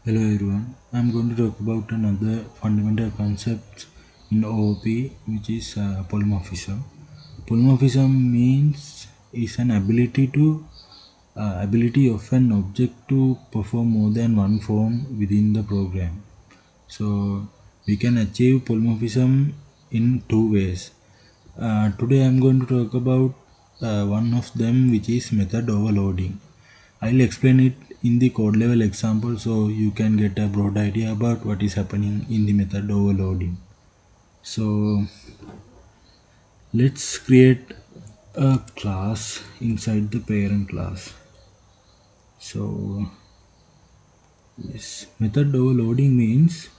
Hello everyone, I'm going to talk about another fundamental concept in OOP, which is polymorphism. Polymorphism means is an ability of an object to perform more than one form within the program. So we can achieve polymorphism in two ways. Today I'm going to talk about one of them, which is method overloading. I'll explain it in the code level example so you can get a broad idea about what is happening in the method overloading. So let's create a class inside the parent class. So yes, method overloading means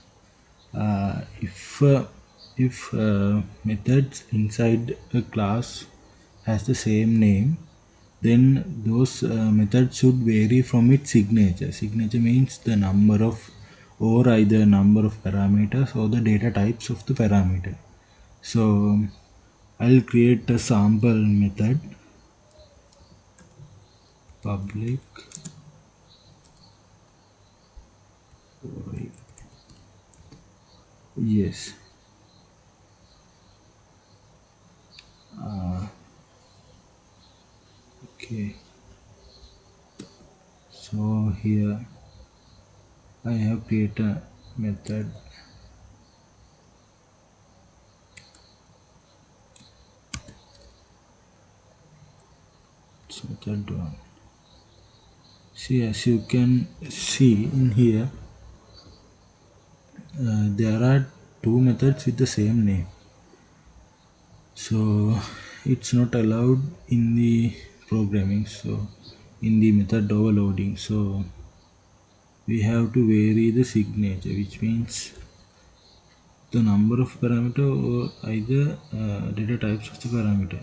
if methods inside a class has the same name, then those methods should vary from its signature. Signature means the number of or either number of parameters or the data types of the parameter. So I'll create a sample method public void. Yes. Okay, so here I have created a method. It's method one. See, as you can see in here, there are two methods with the same name. So it's not allowed in the programming, so in the method overloading. So we have to vary the signature, which means the number of parameter or either data types of the parameter.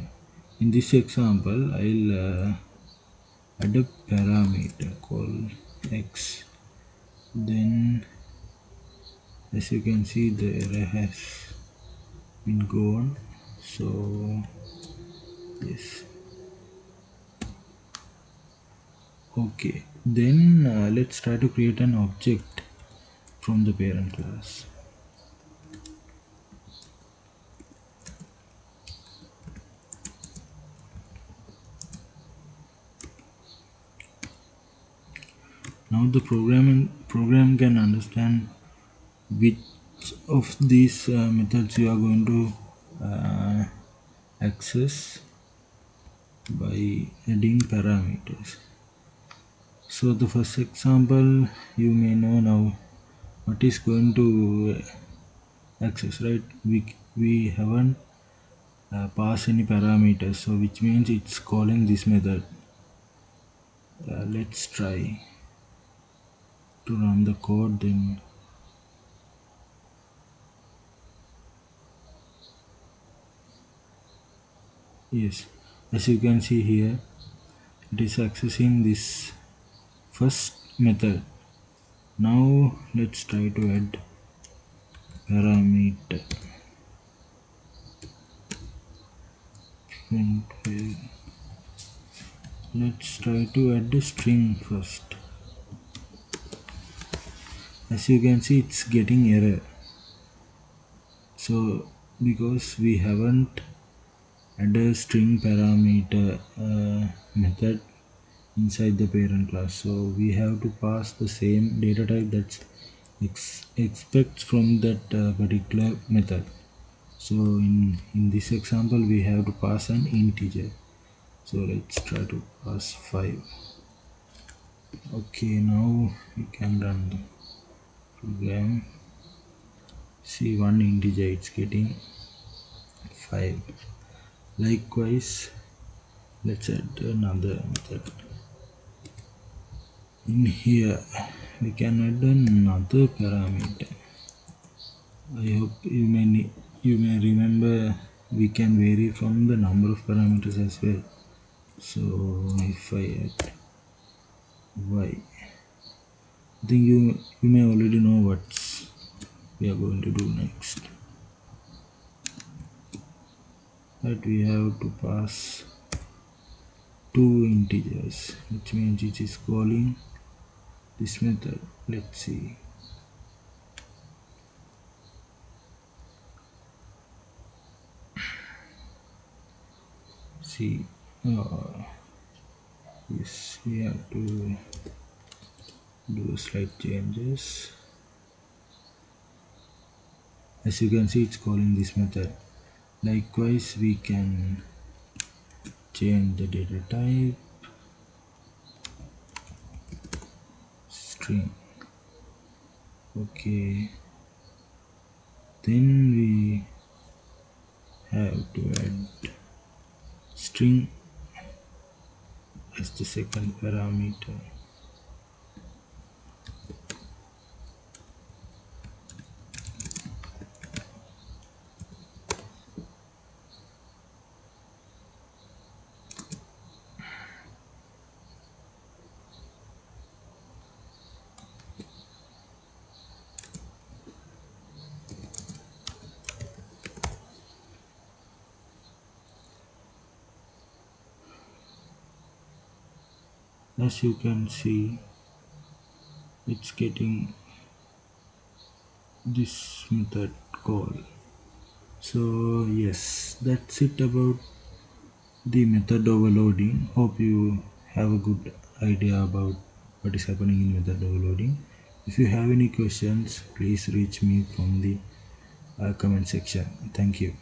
In this example, I'll add a parameter called x. Then as you can see, the error has been gone. So yes, okay, then let's try to create an object from the parent class. Now the program can understand which of these methods you are going to access by adding parameters. So the first example, you may know now what is going to access, right? We haven't passed any parameters, so which means it's calling this method. Let's try to run the code. Then yes, as you can see here, it is accessing this first method. Now let's try to add parameter. Let's try to add the string first. As you can see, it's getting error. So because we haven't added a string parameter method inside the parent class, so we have to pass the same data type that's expects from that particular method. So in this example, we have to pass an integer. So let's try to pass 5. Okay, now we can run the program. See, one integer, it's getting 5. Likewise, let's add another method. In here we can add another parameter. I hope you may remember we can vary from the number of parameters as well. So if I add y, I think you may already know what we are going to do next. That we have to pass two integers, which means it is calling this method. Let's see. uh, yes, we have to do slight changes. As you can see, it's calling this method. Likewise, we can change the data type, string. Okay, then we have to add string as the second parameter. As you can see, it's getting this method call. So yes, that's it about the method overloading. Hope you have a good idea about what is happening in method overloading. If you have any questions, please reach me from the comment section. Thank you.